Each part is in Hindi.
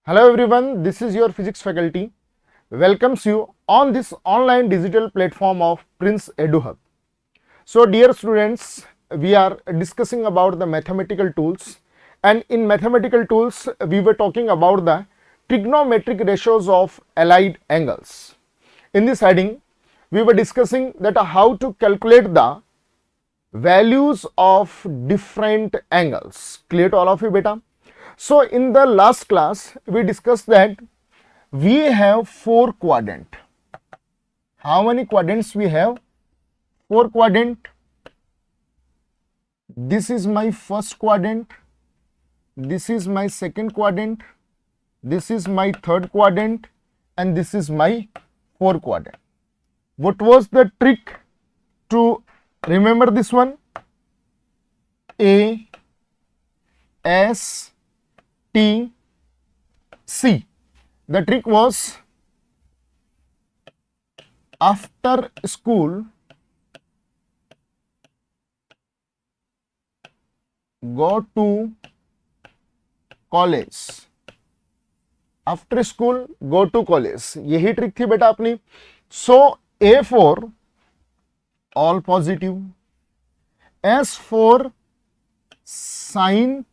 Hello everyone, this is your physics faculty. Welcomes you on this online digital platform of Prince EduHub. So dear students, we are discussing about the mathematical tools, and in mathematical tools we were talking about the trigonometric ratios of allied angles. In this heading we were discussing that how to calculate the values of different angles. Clear to all of you beta? So in the last class we discussed that we have four quadrant. How many quadrants we have? Four quadrant. This is my first quadrant, this is my second quadrant, this is my third quadrant, and this is my fourth quadrant. What was the trick to remember this one? A, S, T, C. The trick was, after school go to college, after school go to college. यही ट्रिक थी बेटा अपनी. So A for all positive, S for sine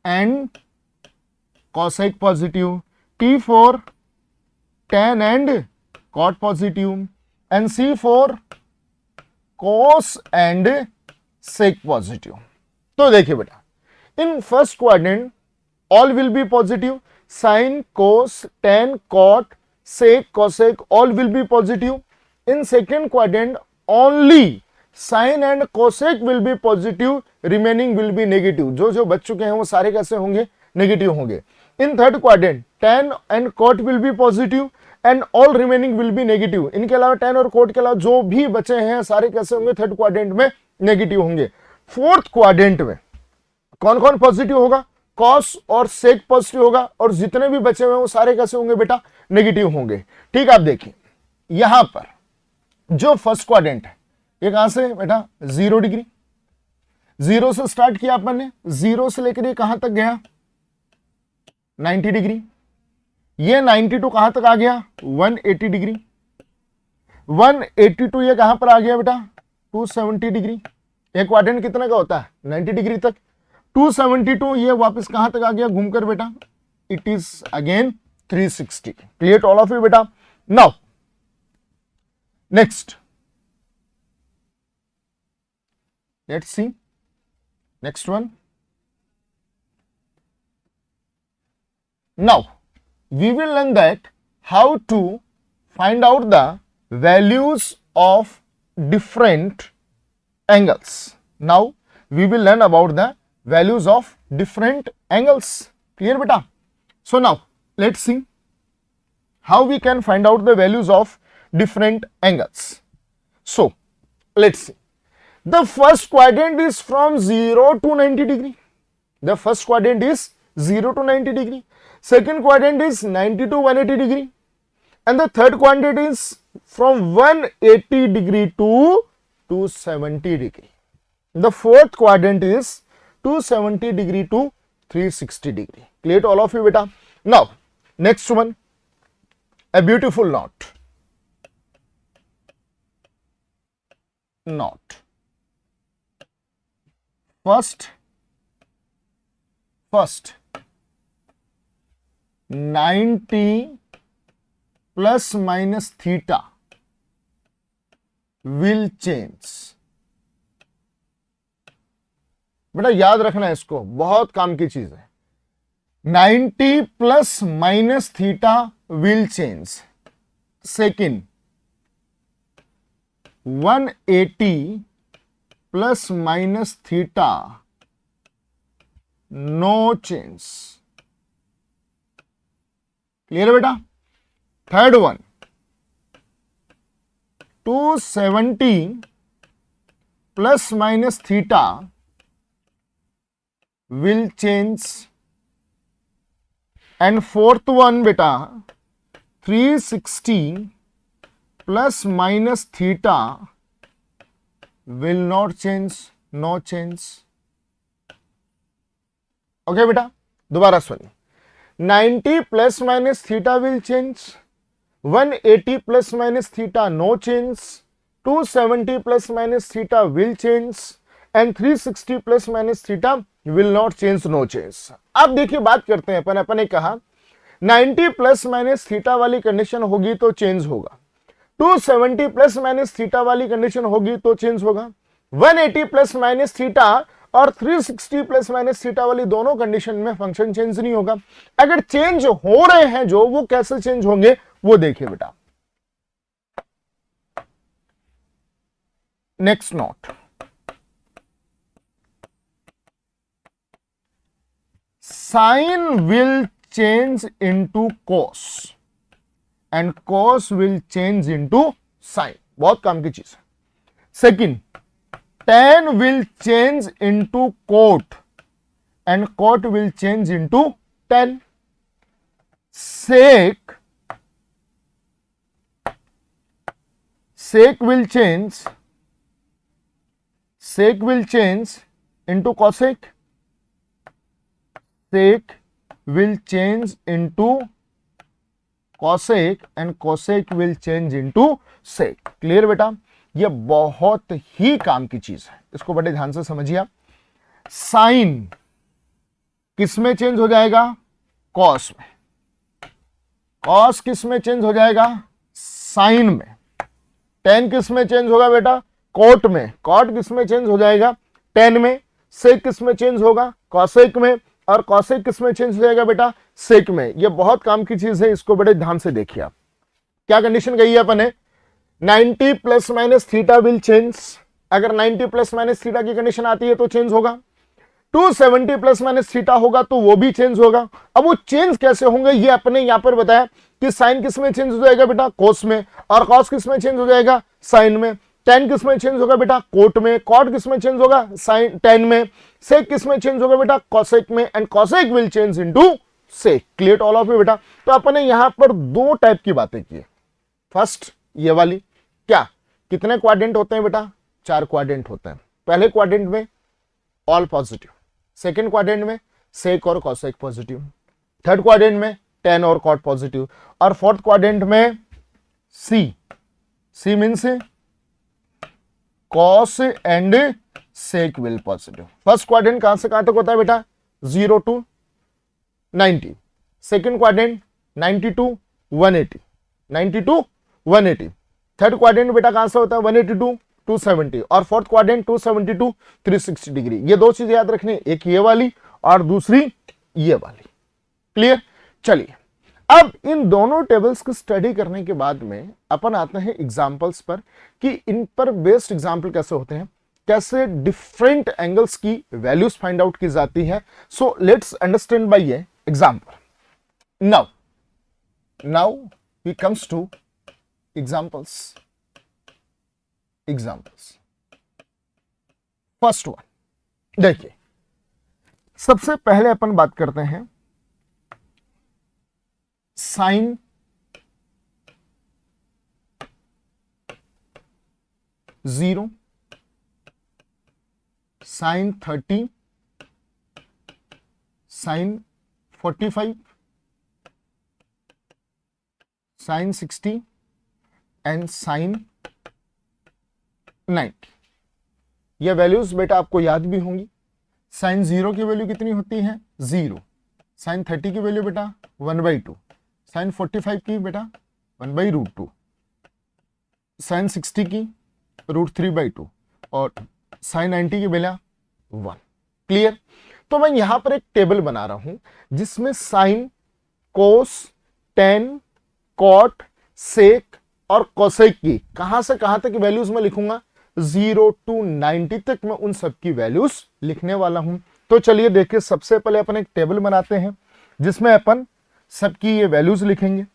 and cosec positive, T for tan and cot positive, and C for cos and sec positive. तो देखिए बेटा, in first quadrant all will be positive, sin, cos, tan, cot, sec, cosec all will be positive. In second quadrant only sin and cosec will be positive, remaining will be negative. जो जो बच चुके हैं वो सारे कैसे होंगे? नेगेटिव होंगे. In third quadrant tan and cot will be positive and all remaining will be negative. इनके अलावा tan और cot के अलावा जो भी बचे हैं सारे कैसे होंगे? थर्ड क्वाड्रेंट में नेगेटिव होंगे. फोर्थ क्वाड्रेंट में कौन कौन पॉजिटिव होगा? cos और sec पॉजिटिव होगा, और जितने भी बचे हुए हैं वो सारे कैसे होंगे बेटा? नेगेटिव होंगे. ठीक, आप देखिए यहां पर जो फर्स्ट क्वाड्रेंट है ये कहां से बेटा? 0 डिग्री. जीरो से स्टार्ट किया अपन ने, जीरो से लेकर ये कहां तक गया? 90 डिग्री. ये 92 कहां तक आ गया? 180 डिग्री. 182 ये कहां पर आ गया बेटा? 270 डिग्री. एक क्वाड्रेंट कितने का होता है? 90 डिग्री तक. 272 ये वापस कहां तक आ गया घूमकर बेटा? It is again 360. Clear to all of you बेटा? Now next let's see next one. Now, we will learn that how to find out the values of different angles. Now, we will learn about the values of different angles. Clear beta? So now, let's see how we can find out the values of different angles. So, let's see. The first quadrant is from 0 to 90 degree. The first quadrant is 0 to 90 degree. Second quadrant is 90 to 180 degree, and the third quadrant is from 180 degree to 270 degree. The fourth quadrant is 270 degree to 360 degree. Clear to all of you beta? Now next one, a beautiful knot. First 90 plus minus theta will change. बेटा याद रखना है इसको, बहुत काम की चीज है. 90 plus minus theta will change. Second, 180 plus minus theta no change. Clear है बेटा? Third one, 270 plus minus theta will change. And fourth one बेटा, 360 plus minus theta will not change, no change. Okay बेटा, दोबारा सुनिए. 90 plus minus theta will change, 180 plus minus theta no change, 270 plus minus theta will change and 360 plus minus theta will not change, no change. अब देखिए बात करते हैं अपन ने कहा 90 प्लस माइनस थीटा वाली कंडीशन होगी तो चेंज होगा, 270 प्लस माइनस थीटा वाली कंडीशन होगी तो चेंज होगा, 180 प्लस माइनस थीटा और 360 प्लस माइनस थीटा वाली दोनों कंडीशन में फंक्शन चेंज नहीं होगा. अगर चेंज हो रहे हैं जो, वो कैसे चेंज होंगे वो देखिए बेटा. Next note, sine will change into cos and cos will change into sine. बहुत काम की चीज है. Second, tan will change into cot and cot will change into tan. sec will change into cosec, sec will change into cosec and cosec will change into sec. Clear बेटा? ये बहुत ही काम की चीज है, इसको बड़े ध्यान से समझिए आप. साइन किस में चेंज हो जाएगा? कॉस में. कॉस किस में चेंज हो जाएगा? साइन में. टेन किस में चेंज होगा बेटा? कोट में. कॉट किस में चेंज हो जाएगा? टेन में. सेक किस में चेंज होगा? कॉसेक में. और कॉसेक किस में चेंज हो जाएगा बेटा? सेक में. ये बहुत काम की चीज है, इसको बड़े ध्यान से देखिए आप. क्या कंडीशन गई है अपन ने? 90 plus minus theta will change. अगर 90 प्लस माइनस थीटा की कंडीशन आती है तो चेंज होगा. 270 प्लस माइनस थीटा होगा तो वो भी चेंज होगा. अब वो चेंज कैसे होंगे ये अपने यहां पर बताया कि साइन किस में चेंज हो जाएगा बेटा? कोस में. और कॉस किस में चेंज हो जाएगा? साइन में. टेन किस में चेंज होगा बेटा? कोट में. कॉट किस में चेंज होगा? साइन टेन में. सेक किस में चेंज होगा बेटा? कॉसेक में. And cosec will change into sec. Clear all of you बेटा? तो अपने यहां पर दो टाइप की बातें की. फर्स्ट ये वाली, क्या कितने क्वाड्रेंट होते हैं बेटा? 4 क्वाड्रेंट होते हैं. पहले क्वाड्रेंट में ऑल पॉजिटिव, सेकंड क्वाड्रेंट में सेक और कॉसेक पॉजिटिव, थर्ड क्वाड्रेंट में टेन और कॉट पॉजिटिव, और फोर्थ क्वाड्रेंट में C means cos and sec will positive. First quadrant कहां से कहां तक होता है बेटा? 0 to 90. Second quadrant 90 to 180, 90 to 180. Third quadrant बेटा कहां से होता है? 180 to 270. और फोर्थ क्वाड्रेंट 270 to 360 डिग्री. ये दो चीजें याद रखनी, एक ये वाली और दूसरी ये वाली. क्लियर? चलिए, अब इन दोनों टेबल्स की स्टडी करने के बाद में अपन आते हैं एग्जांपल्स पर कि इन पर बेस्ड एग्जांपल कैसे होते हैं, कैसे डिफरेंट एंगल्स की वैल्यूज फाइंड आउट की जाती है. So let's understand by a example. Now we comes to examples. First one, देखिए सबसे पहले अपन बात करते हैं sine 0, sine 30, sine 45, sine 60 and sine 90. ये वैल्यूज बेटा आपको याद भी होंगी. साइन 0 की वैल्यू कितनी होती है? 0. साइन 30 की वैल्यू बेटा 1/2. साइन 45 की बेटा 1/√2. साइन 60 की √3/2 और साइन 90 की वैल्यू 1. क्लियर? तो मैं यहां पर एक टेबल बना रहा हूं जिसमें साइन, कोस, टेन, कॉट, सेक और कोसेक की कहां से कहां तक वैल्यूज में लिखूंगा? 0 to 90 तक मैं उन सब की वैल्यूज लिखने वाला हूं. तो चलिए देखिए, सबसे पहले अपन एक टेबल बनाते हैं जिसमें अपन सबकी ये वैल्यूज लिखेंगे.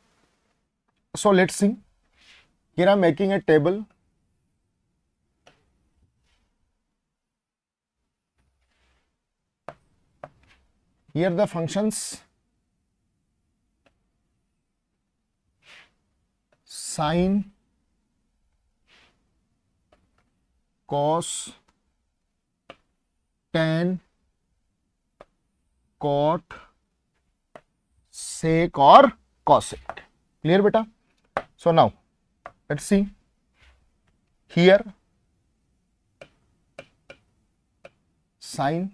सो let's see, here I am making a table. Here the functions sine, cos, tan, cot, sec और cosec. Clear beta? So now let's see here sin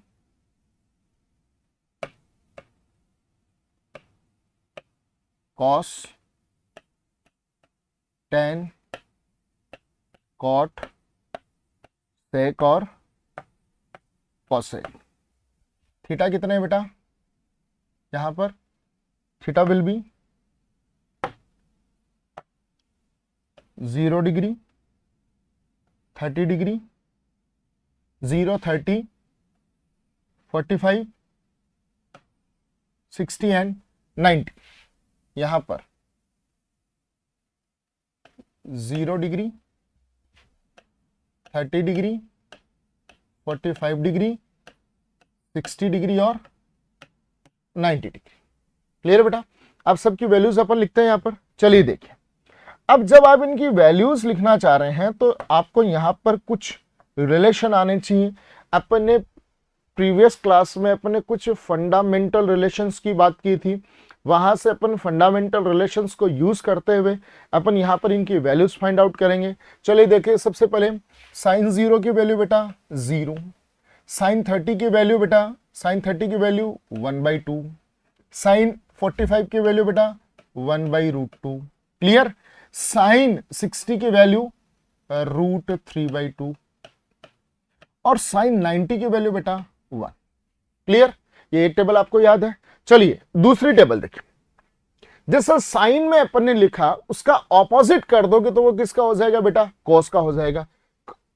cos tan cot sec और cosec. थीटा कितने हैं बेटा? यहां पर theta will be 0 degree, 30 degree, 0, 30, 45, 60 and 90. यहां पर 0 डिग्री, 30 डिग्री, 45 डिग्री, 60 डिग्री और 90 डिग्री. क्लियर बेटा? अब सबकी वैल्यूज अपन लिखते हैं यहां पर. चलिए देखिए, अब जब आप इनकी वैल्यूज लिखना चाह रहे हैं तो आपको यहां पर कुछ रिलेशन आने चाहिए. अपन ने प्रीवियस क्लास में अपन ने कुछ फंडामेंटल रिलेशंस की बात की थी. वहां से अपन फंडामेंटल रिलेशंस को यूज करते हुए अपन यहां पर इनकी वैल्यूज फाइंड आउट करेंगे. चलिए देखिए, सबसे पहले साइन 0 की वैल्यू बेटा 0, साइन 30 की वैल्यू बेटा, साइन 30 की वैल्यू 1/2, साइन 45 की वैल्यू बेटा 1/√2. क्लियर? साइन 60 की वैल्यू √3/2 और साइन 90 की वैल्यू बेटा 1. क्लियर? ये एक टेबल आपको याद है. चलिए दूसरी टेबल देखिए. जैसा साइन में अपन ने लिखा उसका ऑपोजिट कर दोगे तो वो किसका हो जाएगा बेटा? कॉस का हो जाएगा.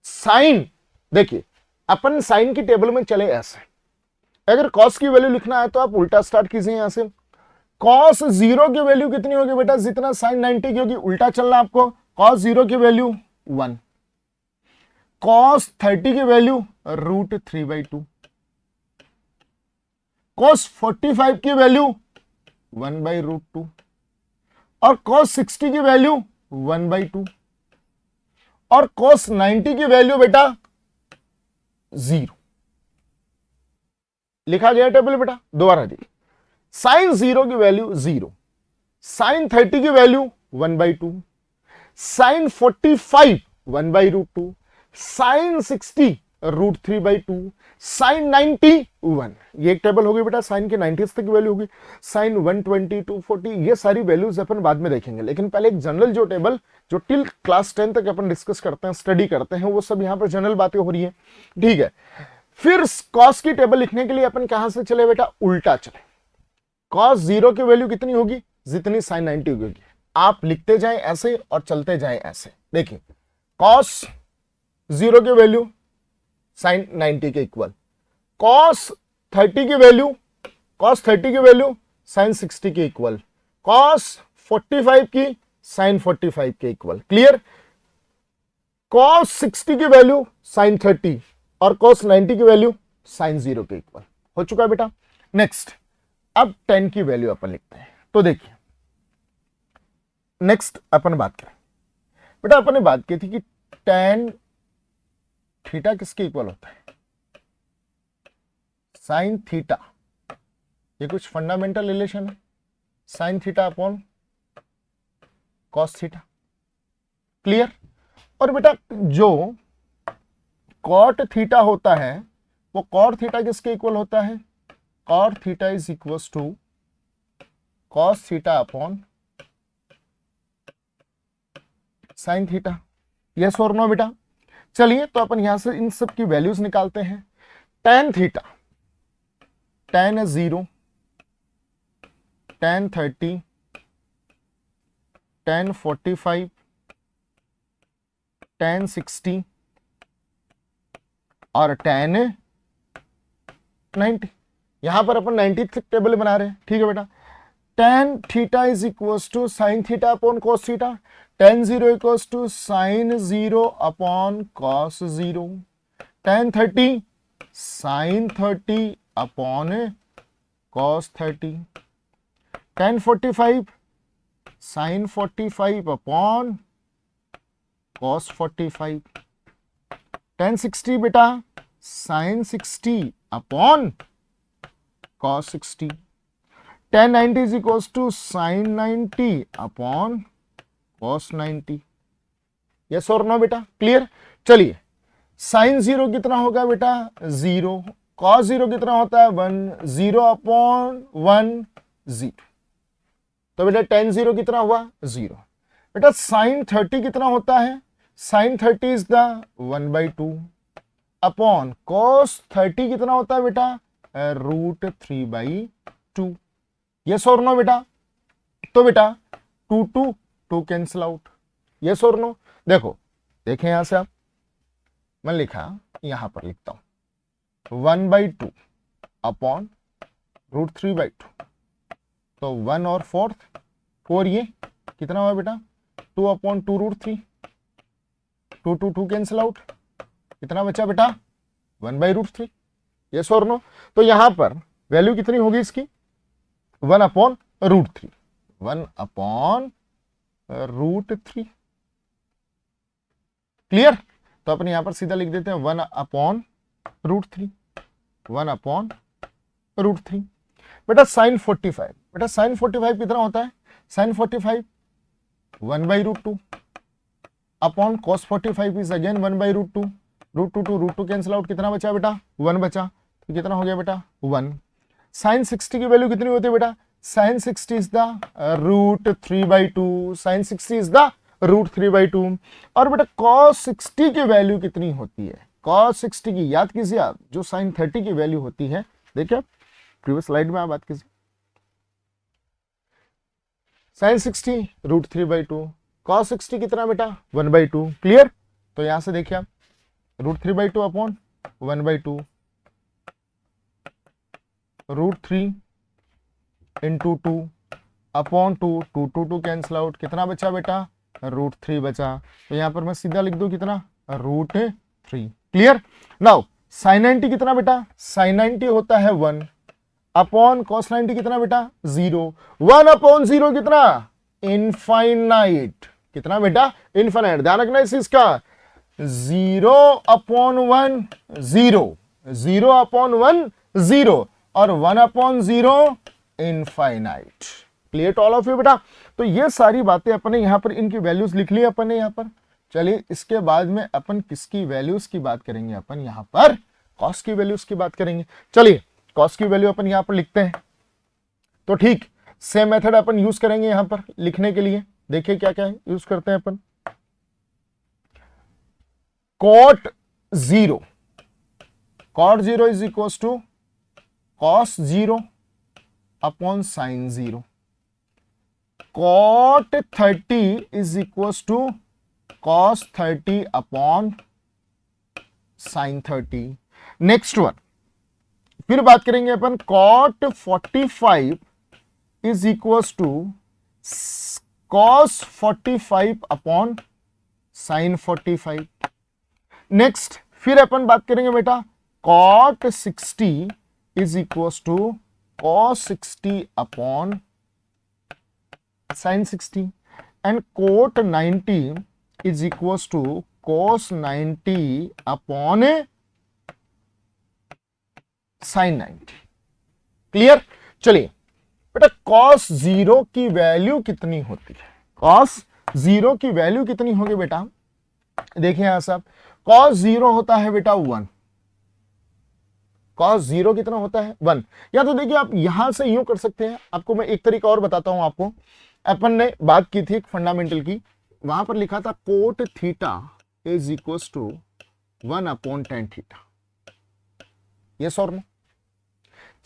साइन देखिए, अपन साइन की टेबल में चले ऐसे. अगर कॉस की वैल्यू लिखना है तो आप उल्टा स्टार्ट कीजिए. यहां से कॉस 0 की वैल्यू कितनी होगी बेटा? जितना साइन 90 की होगी उल्टा चलना आपको. कॉस 0 की वैल्यू 1, कॉस 30 की वैल्यू √3/2, कॉस 45 की वैल्यू 1/√2 और कॉस 60 की वैल्यू 1/2 और कॉस 90 की वैल्यू बेटा 0. लिखा गया टेबल बेटा. दोबारा देखिए, साइन 0 की वैल्यू 0, साइन 30 की वैल्यू 1/2, साइन 45 1/√2, साइन 60 √3/2, साइन 90 1. ये एक टेबल होगी बेटा. साइन के 90 तक की वैल्यू होगी, साइन 120 240. ये सारी वैल्यूज अपन बाद में देखेंगे, लेकिन पहले एक जनरल जो टेबल जो टिल क्लास 10 तक अपन डिस्कस करते हैं, स्टडी करते हैं, वो सब यहां पर जनरल बातें हो रही है. ठीक है. फिर कॉस की टेबल लिखने के लिए अपन कहां से चले बेटा? उल्टा चले. कॉस 0 की वैल्यू कितनी होगी? जितनी साइन 90 होगी. आप लिखते जाएं ऐसे और चलते जाएं ऐसे. देखिए, कॉस 0 की वैल्यू साइन 90 के इक्वल, कॉस 30 की वैल्यू साइन 60 के इक्वल, कॉस 45 की साइन 45 के इक्वल. क्लियर? कॉस 60 की वैल्यू साइन 30 और कॉस 90 की वैल्यू साइन 0 के इक्वल. हो चुका है बेटा. नेक्स्ट, अब tan की वैल्यू अपन लिखते हैं. तो देखिए, नेक्स्ट अपन बात करें बेटा. अपन ने बात की थी कि tan थीटा किसके इक्वल होता है? Sine theta. ये कुछ फंडामेंटल रिलेशन है. Sign theta upon cos theta. Clear? और बेटा जो कॉट थीटा होता है वो कॉट थीटा किसके इक्वल होता है? Cot theta is equal to cos theta upon sine theta. Yes और नो बेटा? चलिए तो अपन यहां से इन सब की वैल्यूज निकालते हैं. tan theta, tan 0, tan 30, tan 45, tan 60 और tan 90. यहां पर अपन 90 टेबल बना रहे हैं. ठीक है बेटा. tan theta is equal to sine theta upon cos theta. tan 0 equals to sine 0 upon cos 0. tan 30 sine 30 upon cos 30. tan 45 sine 45 upon cos 45. tan 60 बेटा sine 60 upon cos 60. tan 90 is equals to sin 90 upon cos 90। Yes और नो बेटा, क्लियर। चलिए sin 0 कितना होगा बेटा 0, cos 0 कितना होता है 1, 0 अपॉन 1 0। तो बेटा tan 0 कितना हुआ 0। बेटा sin 30 कितना होता है, sin 30 is the 1/2 upon cos 30 कितना होता है बेटा √3/2। यस और नो बेटा। तो बेटा 2 कैंसिल आउट। यस और नो। देखो देखें यहां से आप, मैं लिखा यहां पर लिखता हूं 1/2 अपॉन √3/2। तो 1 और 4 ये कितना हुआ बेटा 2 अपॉन 2 √3, 2 कैंसिल आउट, कितना बचा बेटा 1/√3। यस और नो। तो यहां पर वैल्यू कितनी होगी इसकी 1 अपॉन √3, 1 अपॉन √3। क्लियर। तो अपन यहां पर सीधा लिख देते हैं 1 अपॉन √3, 1 अपॉन √3। बेटा sin 45, बेटा sin 45 कितना होता है, sin 45 1/√2 upon cos 45 is again 1/√2, √2 cancel out, कितना बचा बेटा 1 बचा। तो कितना हो गया बेटा 1। sin 60 की वैल्यू कितनी होती है बेटा, sin 60 is the √3/2, sin 60 is the √3/2। और बेटा cos 60 की वैल्यू कितनी होती है, cos 60 की याद कीजिए आप, जो sin 30 की वैल्यू होती है, देखिए प्रीवियस स्लाइड में आप बात कीजिए, sin 60 √3/2, cos 60 कितना बेटा 1/2। क्लियर। तो यहां से देखिए आप √3/2 upon 1/2, √3 into 2 upon 2 cancel out, कितना बचा बेटा √3 बचा। तो यहां पर मैं सीधा लिख दूं कितना √3। क्लियर। नाउ sin 90 कितना बेटा, sin 90 होता है 1 अपॉन cos 90 कितना बेटा 0, 1 अपॉन 0 कितना इनफाइनाइट, कितना बेटा इनफाइनाइट। ध्यान रखना इस चीज का, 0 अपॉन 1 0, 0 अपॉन 1 0 और 1 upon 0 infinite. Clear to all of you बेटा। तो ये सारी बातें अपने यहां पर इनकी वैल्यूज लिख ली अपन ने यहां पर। चलिए इसके बाद में अपन किसकी वैल्यूज की बात करेंगे, अपन यहां पर कॉस की वैल्यूज की बात करेंगे। चलिए कॉस की वैल्यू अपन यहां पर लिखते हैं। तो ठीक सेम मेथड अपन यूज करेंगे यहां पर लिखने के लिए। देखिए क्या क्या यूज करते हैं अपन। cot 0, cot 0 is equal to cos 0 upon sin 0, cot 30 is equal to cos 30 upon sin 30। Next one फिर बात करेंगे अपन cot 45 is equal to cos 45 upon sin 45। Next फिर अपन बात करेंगे बेटा cot 60 is equal to cos 60 upon sin 60 and cot 90 is equal to cos 90 upon sin 90। Clear. चलिए बेटा cos 0 की वैल्यू कितनी होती है, cos 0 की वैल्यू कितनी होगी बेटा, देखिए यहां सब cos 0 होता है बेटा 1, cos 0 कितना होता है 1। या तो देखिए आप यहां से यूं कर सकते हैं, आपको मैं एक तरीका और बताता हूं आपको। अपन ने बात की थी एक फंडामेंटल की, वहां पर लिखा था cot theta is equal to 1 upon tan theta. Yes और नो।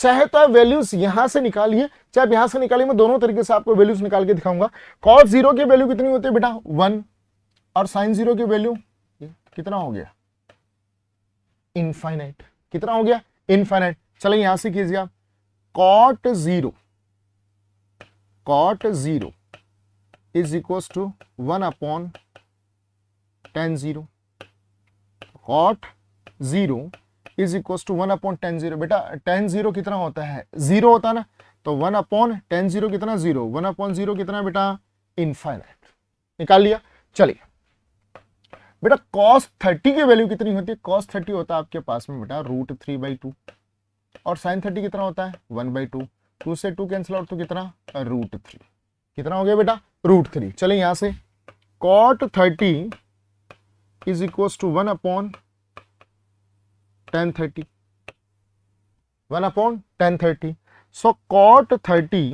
चाहे तो आप वैल्यूज यहां से निकालिए, चाहे आप यहां से निकालिए, मैं दोनों तरीके से आपको वैल्यूज निकाल के दिखाऊंगा। cos 0 की वैल्यू कितनी होती है बेटा 1 और sin 0 की वैल्यू कितना हो गया इनफाइनाइट। कितना हो गया इनफाइनाइट। चलिए यहां से कीजिए आप cot 0 is equal to 1 upon tan 0, cot 0 is equal to 1 upon tan 0। बेटा tan 0 कितना होता है 0 होता है ना, तो 1 अपॉन tan 0 कितना 0, 1 अपॉन 0 कितना बेटा इनफाइनाइट। निकाल लिया। चलिए बेटा cos 30 की वैल्यू कितनी होती है, cos 30 होता है आपके पास में बेटा √3/2 और sin 30 कितना होता है 1/2। 2 से 2 कैंसिल आउट तो कितना, √3। कितना हो गया बेटा, √3। चलिए यहां से cot 30 is equal to 1/tan30, 1/tan30। So cot 30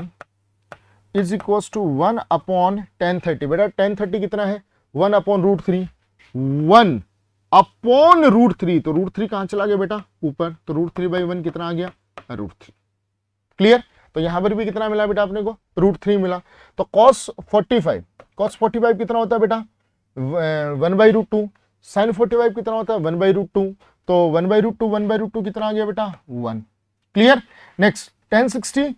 is equal to 1/tan30। बेटा tan30 कितना है, 1/√3, 1/√3। तो √3 कहां चला गया बेटा, ऊपर। तो √3/1 कितना आ गया, √3। क्लियर। तो यहां पर भी कितना मिला बेटा अपने को, √3 मिला। तो cos 45 कितना होता है बेटा, 1/√2। sin 45 कितना होता है, 1/√2। तो 1/√2 कितना आ गया बेटा, 1। Clear. Next tan 60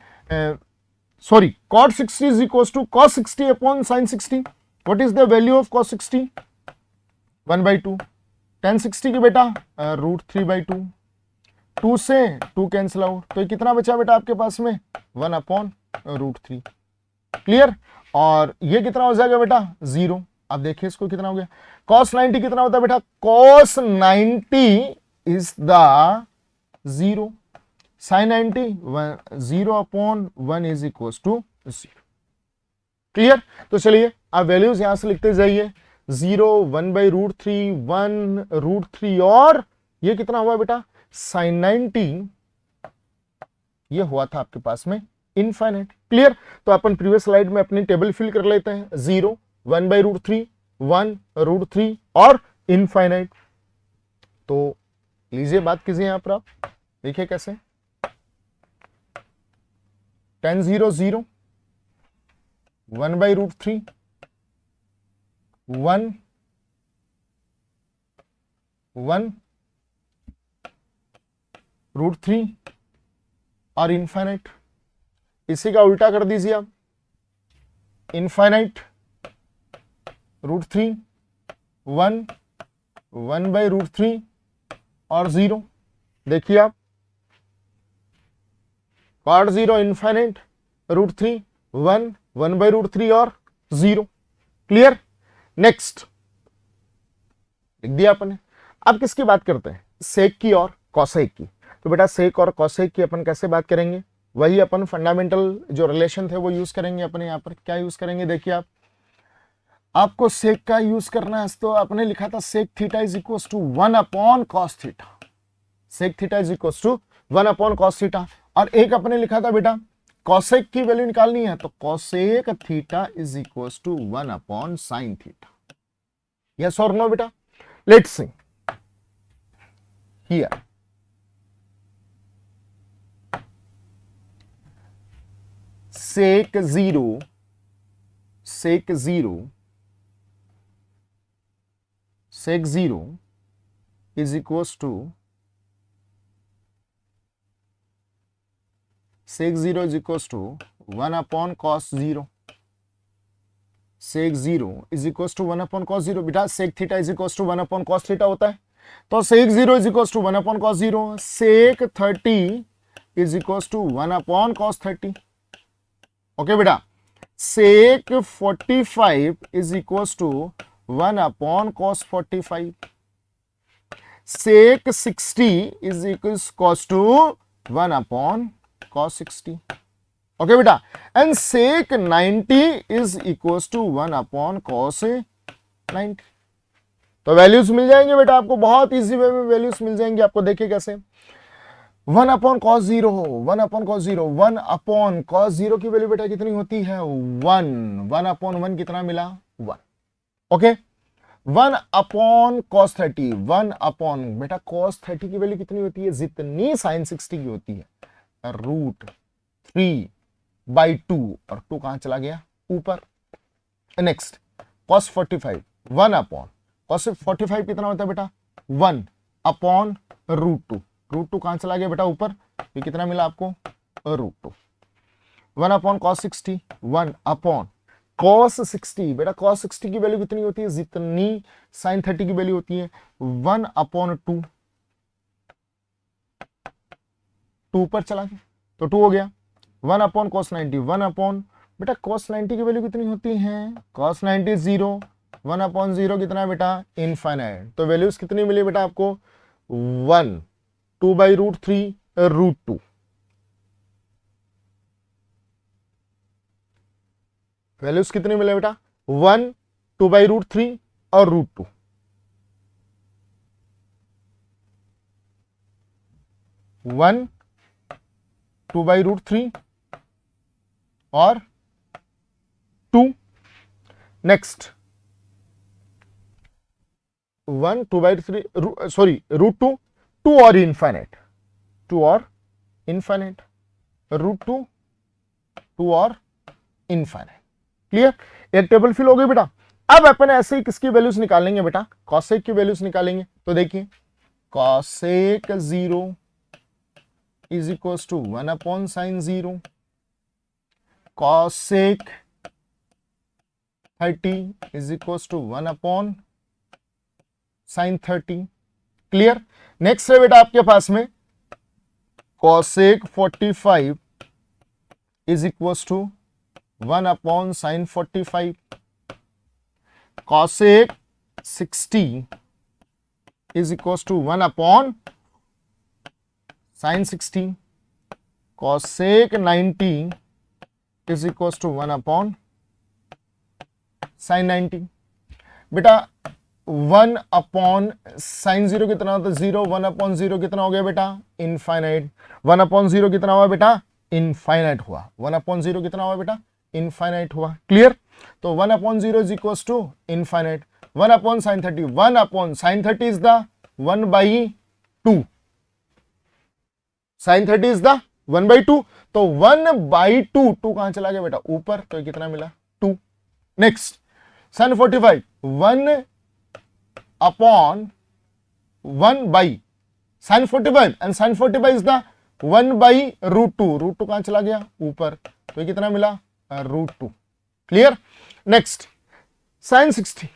sorry cot 60 is equal to cos 60 upon sin 60। What is the value of cos 60, 1/2। tan 60 की बेटा √3/2। 2 से 2 कैंसिल आउट, तो ये कितना बचा बेटा आपके पास में, 1/√3। क्लियर। और ये कितना हो जाएगा बेटा, 0। अब देखिए इसको कितना हो गया, cos 90 कितना होता है बेटा, cos 90 is the 0, sin 90 0/1 is equal to 0। Clear. तो चलिए आप वैल्यूज यहां से लिखते जाइए, 0, 1/√3, 1√3 और ये कितना हुआ बेटा, sin 90 ये हुआ था आपके पास में इनफाइनाइट। क्लियर। तो अपन प्रीवियस स्लाइड में अपनी टेबल फिल कर लेते हैं, 0, 1/√3, 1√3 और इनफाइनाइट। तो लीजिए बात कीजिए यहां पर, आप देखिए कैसे, tan 0 0, 1/√3, 1 √3 और इनफाइनाइट। इसी का उल्टा कर दीजिए आप, इनफाइनाइट √3, 1 1/√3 और 0। देखिए आप, cot 0 इनफाइनाइट, √3, 1 1/√3 और 0। क्लियर। नेक्स्ट लिख दिया अपन ने। अब किसकी बात करते हैं, सेक की और कॉसेक की। तो बेटा सेक और कॉसेक की अपन कैसे बात करेंगे, वही अपन फंडामेंटल जो रिलेशन थे वो यूज करेंगे। अपने यहाँ पर क्या यूज करेंगे, देखिए आप, आपको सेक का यूज करना है। तो आपने लिखा था sec theta is equal to 1/cos theta, sec theta is equal to 1/cos theta. और एक अपने लिखा था बेटा कॉसेक की वैल्यू निकालनी है, तो cosec theta is equal to 1/sin theta. Yes और नो बेटा, let's see here, sec 0 is equals to sec 0 is equals to 1/cos 0। sec 0 is equals to 1/cos 0। बेटा sec theta is equals to 1/cos theta होता है, तो sec 0 is equals to 1/cos 0। sec 30 is equals to 1/cos 30। Okay बेटा, sec 45 is equals to 1/cos 45। sec 60 is equals to 1/cos 60। Okay बेटा, and sec 90 is equals to 1/cos 90। तो वैल्यूज मिल जाएंगे बेटा आपको, बहुत इजी वे में वैल्यूज मिल जाएंगे आपको। देखिए कैसे, 1/cos 0, 1/cos 0, 1/cos 0 की वैल्यू बेटा कितनी होती है, 1, 1/1 कितना मिला, 1। ओके, 1/cos 30, 1/ बेटा cos 30 की वैल्यू कितनी होती है, जितनी sin 60 की होती है, √3/2। और 2 कहां चला गया, ऊपर। नेक्स्ट cos 45, 1/cos 45 कितना होता है बेटा, 1/√2। √2 कहां चला गया बेटा, ऊपर। ये कितना मिला आपको, √2। 1/cos 60, 1/cos 60। बेटा cos 60 की वैल्यू कितनी होती है, जितनी sin 30 की वैल्यू होती है, 1/2। 2 पर चला गया तो 2 हो गया। 1/cos 90, 1/ बेटा cos 90 की वैल्यू कितनी होती है, cos 90 0, 1/0 कितना है बेटा, इनफाइनाइट। तो वैल्यूज कितनी मिली बेटा आपको, 1, 2/√3 √2। वैल्यूज कितने मिले बेटा, 1, 2/√3 और √2। वन 2/√3 और 2। नेक्स्ट 1 2/3 सॉरी √2, 2 और इनफाइनाइट, 2 और इनफाइनाइट, √2, 2 और इनफाइनाइट। क्लियर, एक टेबल फिल हो गई बेटा। अब अपन ऐसे ही किसकी वैल्यूज निकालेंगे बेटा, कॉसेक की वैल्यूज निकालेंगे। तो देखिए cosec 0 is equal to 1/sin0, cosec 30 is equal to 1/sin30। Clear. Next है बेटा आपके पास में cosec 45 is equal to 1/sin45, cosec 60 is equals to 1/sin60, cosec 90 is equals to 1/sin90। बेटा 1/sin0 कितना होता है, 0, 1/0 कितना हो गया बेटा, इनफाइनाइट। 1/0 कितना हुआ बेटा, इनफाइनाइट हुआ। 1/0 कितना हुआ बेटा, इनफाइनाइट हुआ। क्लियर। तो 1/0 is equal to infinite. 1/sin30, 1/sin30 is the 1/2, sin30 is the 1/2। तो 1/2, 2 कहां चला गया बेटा, ऊपर, तो कितना मिला, 2। Next sin45, 1/sin45 and sin45 is the 1/√2, √2 कहां चला गया, ऊपर, तो कितना मिला, √2। क्लियर। नेक्स्ट sin60,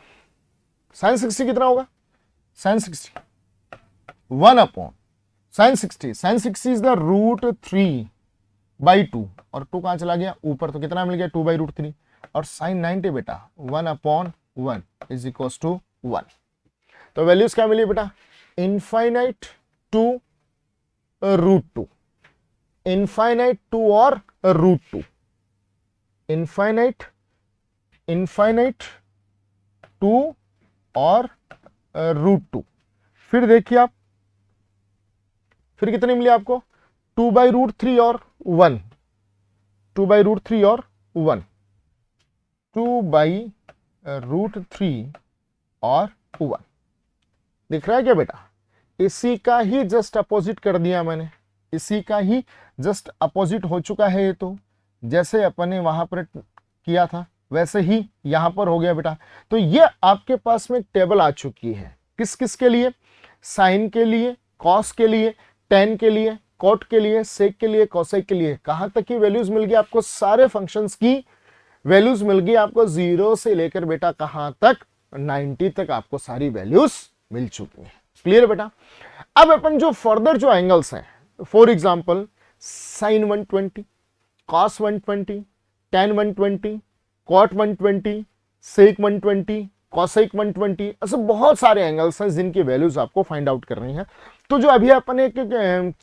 sin60 कितना होगा, sin60 1/sin60 इज द √3/2 और 2 कहां चला गया, ऊपर, तो कितना मिल गया, 2/√3। और sin90 बेटा 1/1 इज इक्वल टू 1। तो वैल्यूज क्या मिली बेटा, इनफाइनाइट टू √2, इनफाइनाइट 2 और √2, इनफाइनाइट 2 और √2। फिर देखिए आप, फिर कितनी मिली आपको, 2/√3 और 1, 2/√3 और 1, 2/√3 और 1। दिख रहा है क्या बेटा, इसी का ही जस्ट अपोजिट कर दिया मैंने, इसी का ही जस्ट अपोजिट हो चुका है ये। तो जैसे अपन ने वहां पर किया था वैसे ही यहां पर हो गया बेटा। तो ये आपके पास में टेबल आ चुकी है, किस किस के लिए, साइन के लिए, कॉस के लिए, टेन के लिए, कॉट के लिए, सेक के लिए, कॉसेक के लिए। कहां तक की वैल्यूज मिल गई आपको, सारे फंक्शंस की वैल्यूज मिल गई आपको, 0 से लेकर बेटा कहां तक, 90 तक आपको सारी वैल्यूज मिल चुकी है। क्लियर बेटा। अब अपन जो फर्दर जो एंगल्स हैं, for example sine 120, cos 120, tan 120, cot 120, sec 120, cosec 120, ऐसे बहुत सारे एंगल्स हैं जिनकी वैल्यूज आपको फाइंड आउट करनी है। तो जो अभी अपन एक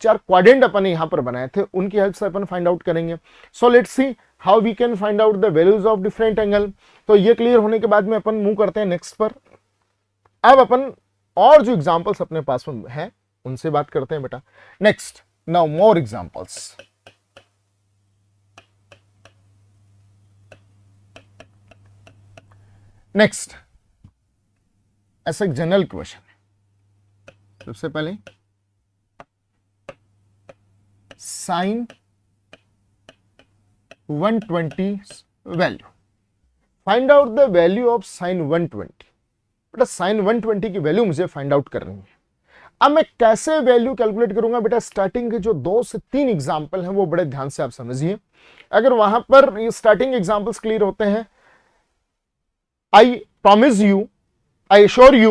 4 क्वाड्रेंट अपन यहां पर बनाए थे उनकी हेल्प से अपन फाइंड आउट करेंगे। So let's see how we can find out the values of different angle. तो ये क्लियर होने के बाद में अपन मूव करते हैं नेक्स्ट पर। अब अपन और जो एग्जांपल्स अपने पास में हैं उनसे बात करते हैं बेटा। Next, now more examples. Next ऐसा एक जनरल क्वेश्चन है। सबसे पहले sine 120 value, find out the value of sine 120। बेटा साइन 120 की वैल्यू मुझे फाइंड आउट करनी है। अब मैं कैसे वैल्यू कैलकुलेट करूंगा बेटा, स्टार्टिंग के जो 2 से 3 एग्जाम्पल हैं वो बड़े ध्यान से आप समझिए। अगर वहां पर ये स्टार्टिंग एग्जाम्पल्स क्लियर होते हैं, I promise you, I assure you,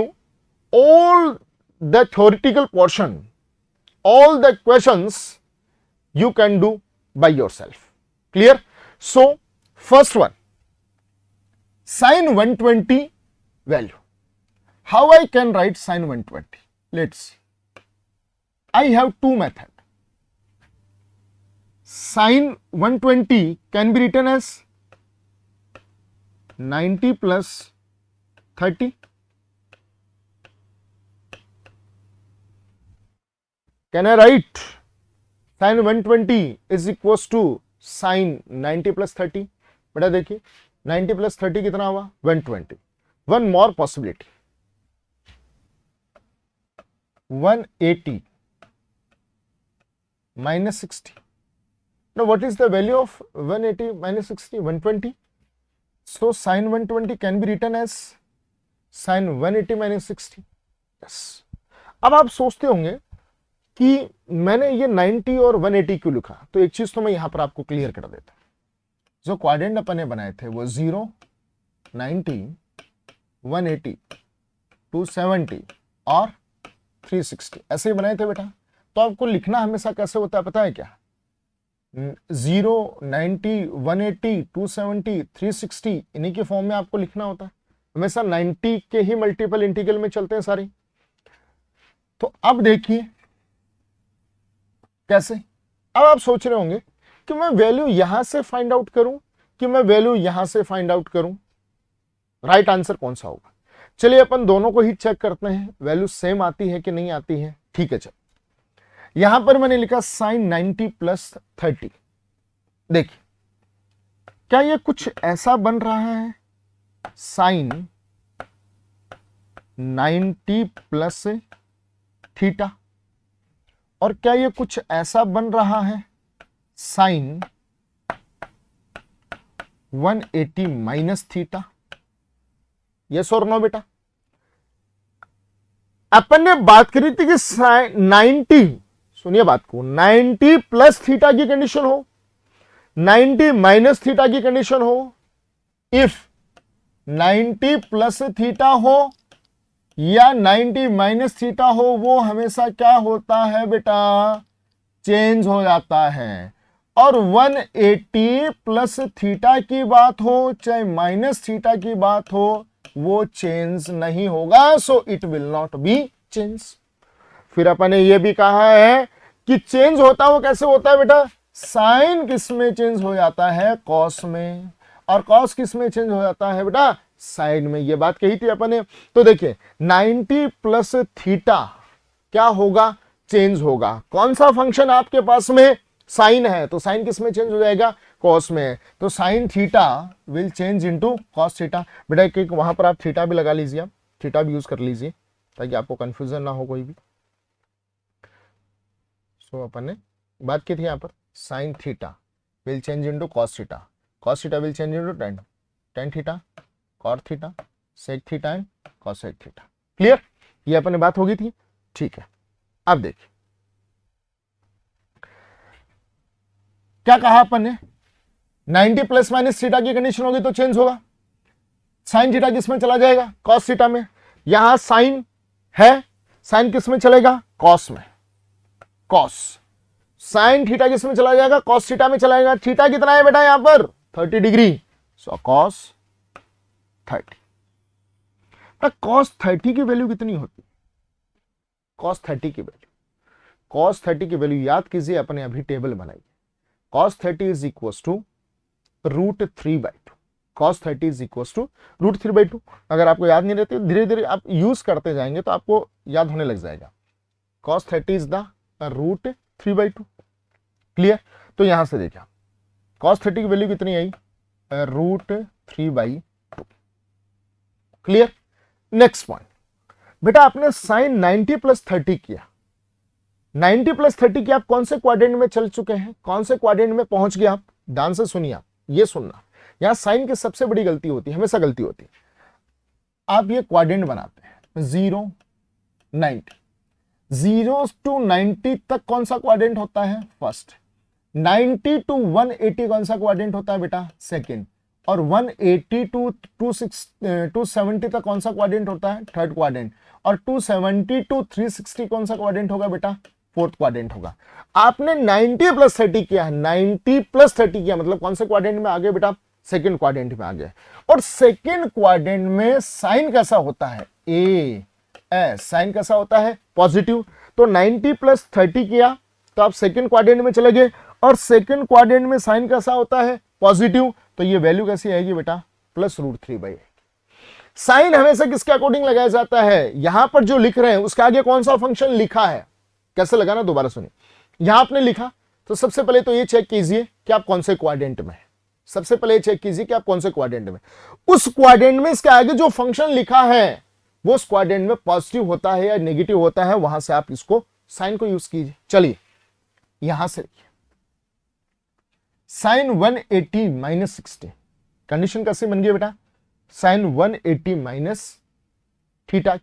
all the theoretical portion, all the questions you can do by yourself. Clear? So, first one, sin 120 value. How I can write sin 120? Let's see. I have two methods. Sin 120 can be written as 90 plus 30, can I write sine 120 is equal to sine 90 plus 30? बेटा देखिए 90 प्लस 30 कितना हुआ 120. One more possibility 180 minus 60. Now what is the value of 180 minus 60? 120. So sin 120 can be written as sin 180 minus 60. Yes. अब आप सोचते होंगे कि मैंने ये 90 और 180 क्यों लिखा, तो एक चीज तो मैं यहां पर आपको क्लियर कर देता हूं. जो क्वाड्रेंट अपन ने बनाए थे वो 0, 90, 180, 270 और 360 ऐसे ही बनाए थे बेटा. तो आपको लिखना हमेशा कैसे होता है पता है क्या? 0, 90, 180, 270, 360 इन्हीं के फॉर्म में आपको लिखना होता है. हमेशा 90 के ही मल्टीपल इंटीग्रल में चलते हैं सारे. तो अब देखिए कैसे. अब आप सोच रहे होंगे कि मैं वैल्यू यहां से फाइंड आउट करूं कि मैं वैल्यू यहां से फाइंड आउट करूं. राइट आंसर कौन सा होगा? चलिए अपन दोनों को ही चेक करते हैं, वैल्यू सेम आती है कि नहीं आती है. ठीक है, चलो यहां पर मैंने लिखा साइन 90 प्लस 30. देखिए क्या ये कुछ ऐसा बन रहा है? Sine 90 plus theta. और क्या ये कुछ ऐसा बन रहा है? Sine 180 minus theta. यस और नो बेटा? अपन ने बात करी थी कि साइन 90, सुनिए बात को, 90 प्लस थीटा की कंडीशन हो, 90 माइनस थीटा की कंडीशन हो. इफ 90 प्लस थीटा हो या 90 माइनस थीटा हो, वो हमेशा क्या होता है बेटा? चेंज हो जाता है. और 180 प्लस थीटा की बात हो चाहे माइनस थीटा की बात हो, वो चेंज नहीं होगा. So it will not be change. फिर अपन ने ये भी कहा है कि चेंज होता वो कैसे होता है बेटा? साइन किस में चेंज हो जाता है? कॉस में. और कॉस किस में चेंज हो जाता है बेटा? साइन में. ये बात कही थी अपन ने. तो देखिए 90 प्लस थीटा क्या होगा? चेंज होगा. कौन सा फंक्शन आपके पास में? साइन है, तो साइन किस में चेंज हो जाएगा? कॉस में. तो sign theta will change into cos theta. बेटा एक वहां पर आप थीटा भी लगा लीजिए, आप थीटा भी यूज कर लीजिए ताकि आपको कंफ्यूजन ना हो कोई भी. सो अपन ने बात की थी यहां पर sine theta will change into cos theta, cos theta will change into tan, tan theta, cot theta, sec theta and cosec theta. Clear? ये अपन ने बात होगी थी. ठीक है, अब देखिए क्या कहा अपन ने? 90 प्लस माइनस थीटा की कंडीशन होगी तो चेंज होगा. साइन थीटा किस में चला जाएगा? कॉस थीटा में. यहां साइन है, साइन किस में चलेगा? कॉस में. कॉस साइन थीटा किस में चला जाएगा? कॉस थीटा में चला जाएगा. थीटा कितना है बेटा यहां पर? 30 डिग्री. So cos 30. कॉस 30 की वैल्यू कितनी होती? कॉस 30 की वैल्यू, कॉस 30 की वैल्यू याद कीजिए, अपने अभी टेबल बनाइए. cos 30 is equal to √3/2. cos 30 is equal to √3/2. अगर आपको याद नहीं रहती, धीरे धीरे आप यूज करते जाएंगे तो आपको याद होने लग जाएगा. cos 30 is the √3/2. क्लियर? तो यहां से देखा cos 30 की वैल्यू कितनी आई? √3/2. क्लियर? नेक्स्ट पॉइंट बेटा, आपने साइन 90 प्लस 30 किया. 90 प्लस 30 की आप कौन से क्वाड्रेंट में चल चुके हैं? कौन से क्वाड्रेंट में पहुंच गए आप? ध्यान से सुनिए, आप ये सुनना. यहां साइन की सबसे बड़ी गलती होती है, हमेशा गलती होती है. आप ये क्वाड्रेंट बनाते हैं 0, 90. 0 to 90 तक कौन सा क्वाड्रेंट होता है? फर्स्ट. 90 to 180 कौन सा क्वाड्रेंट होता है बेटा? सेकेंड. और 180 to 270 तक कौन सा क्वाड्रेंट होता है? Third quadrant. और 270 to 360 कौन सा क्वाड्रेंट होगा बेटा? फोर्थ क्वाड्रेंट होगा. आपने 90 प्लस 30 किया, 90 प्लस 30 किया, मतलब कौन से क्वाड्रेंट में आ गए बेटा? सेकेंड क्वाड्रेंट में आ गए. और सेकेंड क्वाड्रेंट में साइन कैसा होता है? A S. साइन कैसा होता है? पॉजिटिव. तो 90 प्लस 30 किया तो आप सेकेंड क्वाड्रेंट में चले गए, और सेकेंड क्वाड्रेंट में साइन कैसा होता है? पॉजिटिव. तो ये वैल्यू कैसी आएगी बेटा? +√3/8। साइन हमेशा किसके अकॉर्डिंग लगाया जाता है? यहां पर जो लिख रहे हैं उसके आगे कौन सा फंक्शन लिखा है, कैसे लगाना दोबारा सुनिए। यहां आपने लिखा तो सबसे पहले तो ये चेक कीजिए कि आप कौन से क्वाड्रेंट में हैं। सबसे पहले चेक कीजिए कि आप कौन से क्वाड्रेंट में, उस क्वाड्रेंट में इसके आगे जो फंक्शन लिखा है वो उस क्वाड्रेंट में पॉजिटिव होता है या नेगेटिव होता है, वहां से आप इसको साइन को यूज कीजिए। चलिए यहां से साइन 180 - 60 कंडीशन कैसे बन गई बेटा? साइन 180 - थीटा,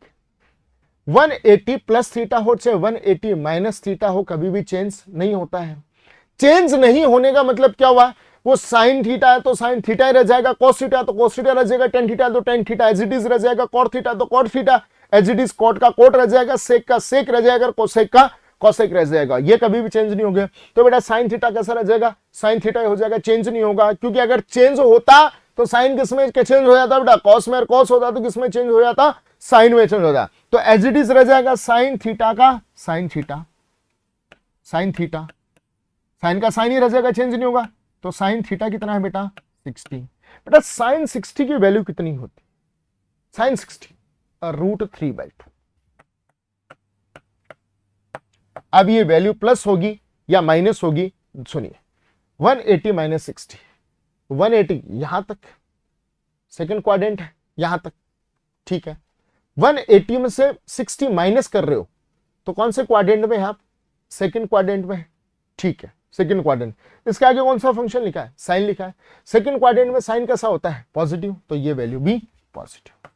180 प्लस थीटा हो चाहे 180 माइनस थीटा हो, कभी भी चेंज नहीं होता है। चेंज नहीं होने का मतलब क्या हुआ? वो साइन थीटा है तो साइन थीटा ही रह जाएगा, कॉस थीटा तो कॉस थीटा रह जाएगा, टेन थीटा तो tan theta as it is रह जाएगा, कॉट थीटा तो cot theta as it is, cot का कॉट रह जाएगा, सेक का सेक रह जाएगा, कोसेक का कोसेक रह जाएगा। ये कभी भी चेंज नहीं हो गया। तो बेटा साइन थीटा कैसा रह जाएगा? साइन थीटा हो जाएगा, चेंज नहीं होगा। क्योंकि अगर चेंज होता तो साइन किसमें चेंज हो जाता बेटा? कॉस में। कॉस होता तो किसमें चेंज हो जाता? साइन में चेंज हो जाता। तो एज इट इज रह जाएगा साइन थीटा का sine theta, sine theta, sine का साइन ही रह जाएगा, चेंज नहीं होगा। तो साइन थीटा कितना है बेटा? 60। बेटा साइन 60 की वैल्यू कितनी होती? साइन 60 √3/2। अब ये वैल्यू प्लस होगी या माइनस होगी? सुनिए, 180 - 60, 180 यहां तक सेकंड क्वाड्रेंट है, यहां तक ठीक है। 180 में से 60 माइनस कर रहे हो तो कौन से क्वाड्रेंट में है आप? सेकंड क्वाड्रेंट में है, ठीक है, सेकंड क्वाड्रेंट। इसके आगे कौन सा फंक्शन लिखा है? साइन लिखा है। सेकंड क्वाड्रेंट में साइन कैसा होता है? पॉजिटिव, तो ये वैल्यू भी पॉजिटिव।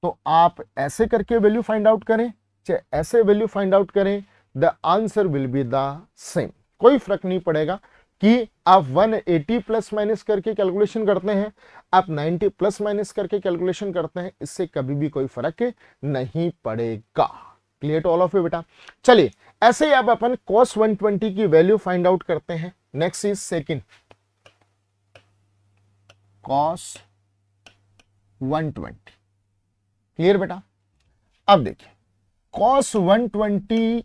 तो आप ऐसे करके वैल्यू फाइंड आउट करें चाहे ऐसे वैल्यू फाइंड आउट करें, the answer will be the same. कोई फर्क नहीं पड़ेगा कि आप 180 प्लस माइनस करके कैलकुलेशन करते हैं, आप 90 प्लस माइनस करके कैलकुलेशन करते हैं, इससे कभी भी कोई फर्क नहीं पड़ेगा। Clear to all of you बेटा? चलिए ऐसे ही अब अपन cos 120 की वैल्यू फाइंड आउट करते हैं। Next is second cos 120। Clear बेटा? अब देखिए cos 120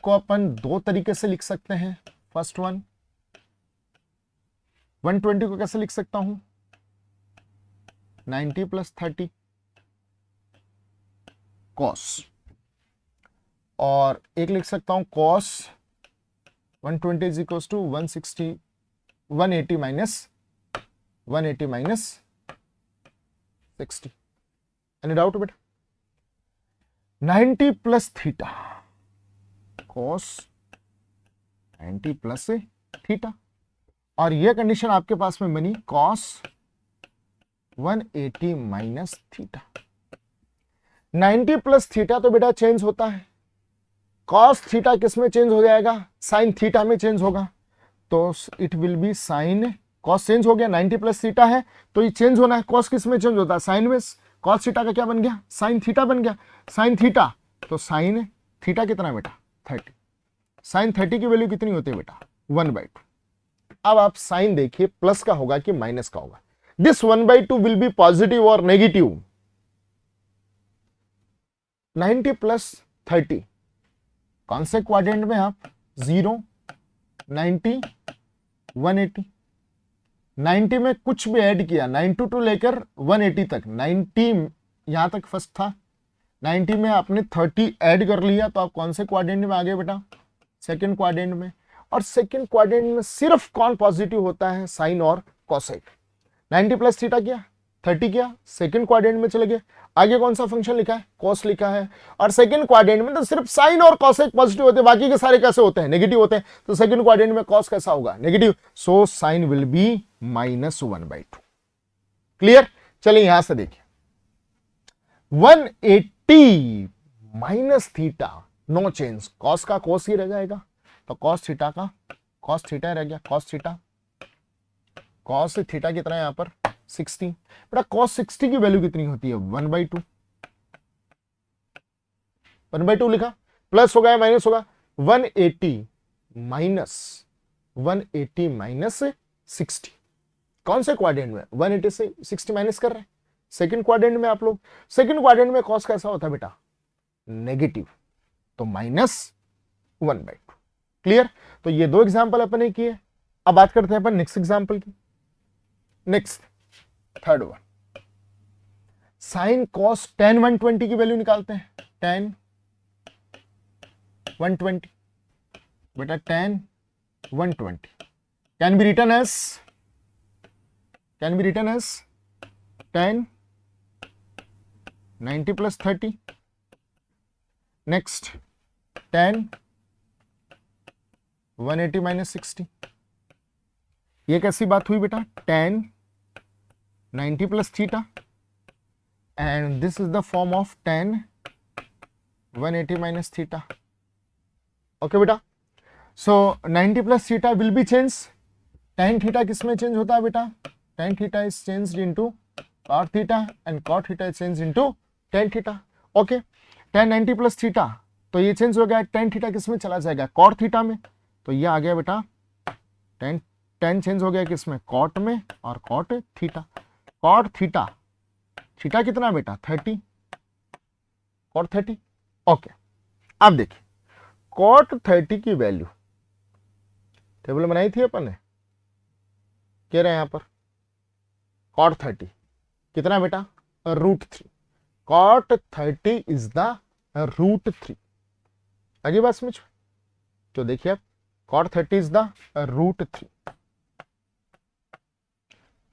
को अपन दो तरीके से लिख सकते हैं। फर्स्ट वन, 120 को कैसे लिख सकता हूं? 90 + 30 cos, और एक लिख सकता हूं cos 120 is equal to 180 - 60। Any doubt बेटा? 90 + थीटा cos 90 + थीटा, और यह कंडीशन आपके पास में बनी cos 180 - थीटा। 90 + थीटा तो बेटा चेंज होता है, cos थीटा किस में चेंज हो जाएगा? साइन थीटा में चेंज होगा। तो it will be sine, cos change हो गया, 90 + थीटा है तो ये चेंज होना है। cos किस में चेंज होता है? साइन में। cos थीटा का क्या बन गया? साइन थीटा बन गया। साइन थीटा तो साइन थीटा कितना है बेटा? 30। साइन 30 की वैल्यू कितनी होती है बेटा? 1/2। अब आप साइन देखिए प्लस का होगा कि माइनस का होगा। दिस 1/2 विल बी पॉजिटिव और नेगेटिव। 90 + 30 कौन से क्वाड्रेंट में? आप 0, 90, 180। 90 में कुछ भी ऐड किया, 90 टू लेकर 180 तक, 90 यहां तक फर्स्ट था, 90 में आपने 30 ऐड कर लिया तो आप कौन से क्वाड्रेंट में आ गए बेटा? सेकंड क्वाड्रेंट में। और सेकंड क्वाड्रेंट में सिर्फ कौन पॉजिटिव होता है? साइन और कोसेक। 90 + थीटा किया, 30 किया, सेकंड क्वाड्रेंट में चले गए। आगे कौन सा फंक्शन लिखा है? कॉस लिखा है। और सेकंड क्वाड्रेंट में तो सिर्फ साइन और कोसेक पॉजिटिव होते हैं, बाकी के सारे कैसे होते हैं? नेगेटिव होते हैं। तो सेकंड क्वाड्रेंट में कॉस कैसा होगा? Negative. So sine will be -1/2। Clear? चलिए यहां से देखिए 180 - थीटा, नो चेंज, कॉस का कॉस ही रह जाएगा, तो कॉस थीटा का कॉस थीटा रह गया। कॉस थीटा, कॉस थीटा कितना है यहां पर? 60। बेटा cos 60 की वैल्यू कितनी होती है? 1/2। 1/2 लिखा, प्लस होगा या माइनस होगा? 180 - 60। कौन से क्वाड्रेंट में? 180 से 60 माइनस कर रहे हैं, सेकंड क्वाड्रेंट में आप लोग। सेकंड क्वाड्रेंट में cos कैसा होता है बेटा? नेगेटिव, तो -1/2। क्लियर? तो ये दो एग्जांपल अपन ने किए। अब बात करते हैं अपन नेक्स्ट एग्जांपल की। Next third one. Sine cos tan 120 की वैल्यू निकालते हैं, tan 120 बेटा, tan 120 can be written as tan 90 plus 30। Next tan 180 minus 60। ये कैसी बात हुई बेटा, tan 90 plus theta and this is the form of tan 180 minus theta। Okay बेटा, सो 90 plus theta will be changed। tan theta किस में चेंज होता है बेटा, tan theta is changed into cot theta and cot theta is changed into tan theta। Okay, tan 90 plus theta, तो ये चेंज हो गया, tan theta किस में चला जाएगा, cot theta में, तो ये आ गया बेटा tan चेंज हो गया किसमें, cot में, और cot theta। cot theta, theta कितना बेटा 30, cot 30। ओके, अब देखिए cot 30 की वैल्यू टेबल बनाई थी अपन ने, कह रहे हैं यहां पर cot 30 कितना बेटा, √3। cot 30 is the √3। आगे बात समझ, तो देखिए आप cot 30 इज द √3।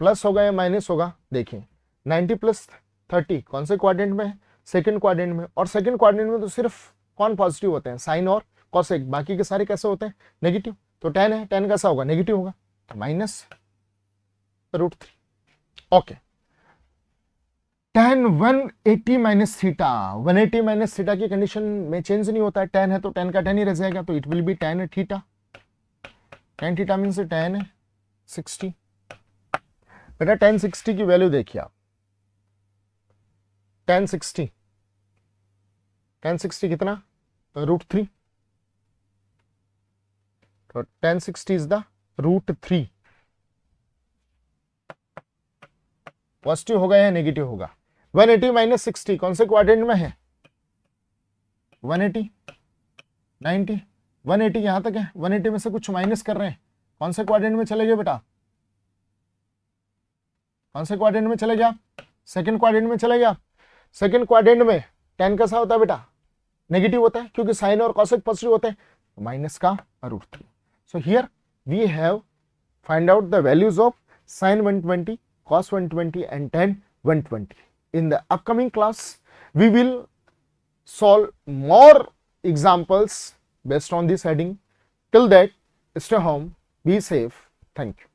प्लस होगा या माइनस होगा, देखिए 90 plus 30 कौन से क्वाड्रेंट में है, सेकंड क्वाड्रेंट में, और सेकंड क्वाड्रेंट में तो सिर्फ कौन पॉजिटिव होते हैं, साइन और कॉसेक, बाकी के सारे कैसे होते हैं, नेगेटिव। तो tan है, tan कैसा होगा, नेगेटिव होगा, तो -√3। Okay, tan 180 minus theta, 180 minus theta की कंडीशन में चेंज नहीं होता है, tan है तो tan का tan ही रह जाएगा, तो it will B tan theta. tan theta mean से tan 60। बेटा tan 60 की वैल्यू देखिए आप, tan 60 कितना, √3, तो tan 60 इज द √3। पॉजिटिव होगा या नेगेटिव होगा, 180 minus 60 कौन से क्वाड्रेंट में है, 180 90 180 यहां तक है, 180 में से कुछ माइनस कर रहे हैं, कौन से क्वाड्रेंट में चले गए बेटा, कौन से क्वाड्रेंट में चले गया, सेकंड क्वाड्रेंट में चले गया। सेकंड क्वाड्रेंट में tan कैसा होता है बेटा, नेगेटिव होता है, क्योंकि साइन और कॉसेक पॉजिटिव होते हैं, माइनस का √3। So here we have find out the values of sin 120, cos 120 and tan 120। in the upcoming class we will solve more examples based on this heading. Till that, stay home, be safe, thank you.